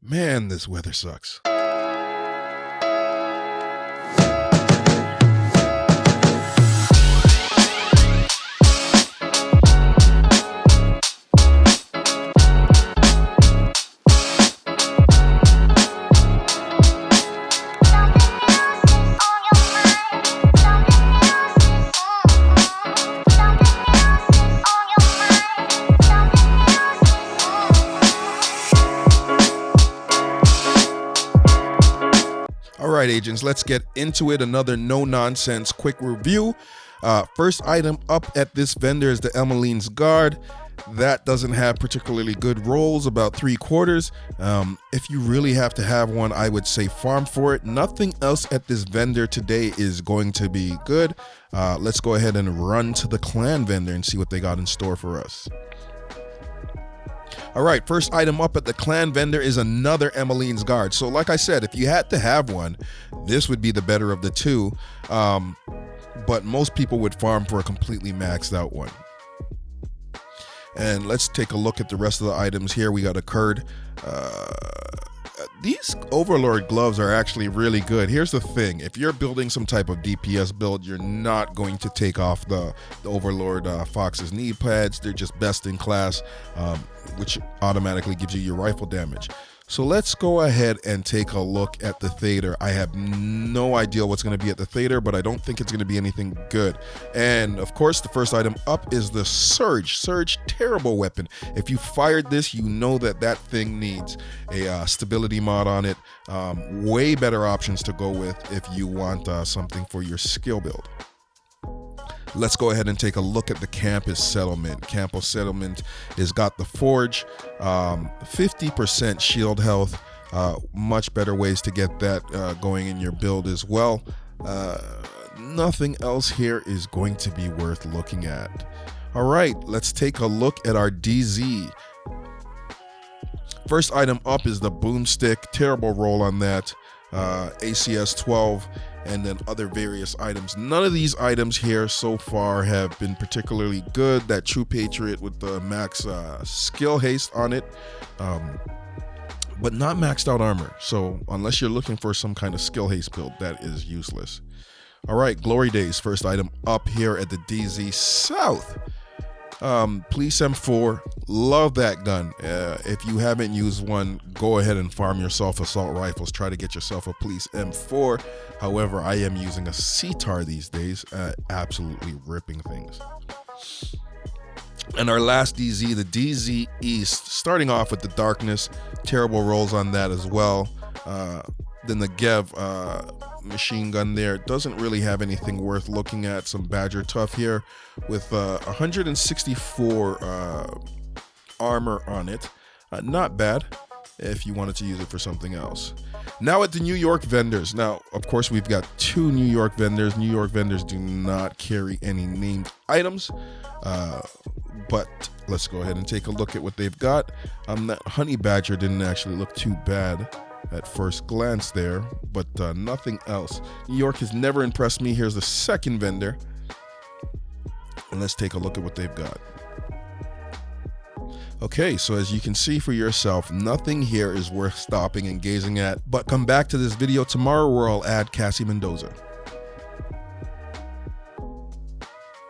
Man, this weather sucks. All right, agents, let's get into it. Another no-nonsense quick review. First item up at this vendor is the Emmeline's Guard. That doesn't have particularly good rolls, about 3/4. If you really have to have one, I would say farm for it. Nothing else at this vendor today is going to be good. Let's go ahead and run to the clan vendor and see what they got in store for us. All right, first item up at the clan vendor is another Emmeline's Guard. So like I said, if you had to have one, this would be the better of the two. But most people would farm for a completely maxed out one. And let's take a look at the rest of the items here. We got a Kurd. These Overlord gloves are actually really good. Here's the thing. If you're building some type of DPS build, you're not going to take off the Overlord Fox's knee pads. They're just best in class, which automatically gives you your rifle damage. So let's go ahead and take a look at the Thader. I have no idea what's going to be at the Thader, but I don't think it's going to be anything good. And of course, the first item up is the Surge. Surge, terrible weapon. If you fired this, you know that that thing needs a stability mod on it. Way better options to go with if you want something for your skill build. Let's go ahead and take a look at the Campus Settlement. Campus Settlement has got the Forge, 50% shield health, much better ways to get that going in your build as well. Nothing else here is going to be worth looking at. All right, let's take a look at our DZ. First item up is the Boomstick, terrible roll on that, ACS 12. And then other various items. None of these items here so far have been particularly good. That True Patriot with the max skill haste on it, but not maxed out armor. So unless you're looking for some kind of skill haste build, that is useless. All right, Glory Days, first item up here at the DZ South. Police M4, love that gun. If you haven't used one, go ahead and farm yourself assault rifles. Try to get yourself a Police M4. However, I am using a CTAR these days, absolutely ripping things. And our last DZ, the DZ East, starting off with the Darkness, terrible rolls on that as well. Then the Gev machine gun there doesn't really have anything worth looking at. Some Badger Tough here with 164 armor on it. Not bad if you wanted to use it for something else. Now at the New York vendors. Now, of course, we've got two New York vendors. New York vendors do not carry any named items, but let's go ahead and take a look at what they've got. That Honey Badger didn't actually look too bad at first glance there, but nothing else. New York has never impressed me. Here's the second vendor, and let's take a look at what they've got. Okay, so as you can see for yourself, nothing here is worth stopping and gazing at, but come back to this video tomorrow where I'll add Cassie Mendoza.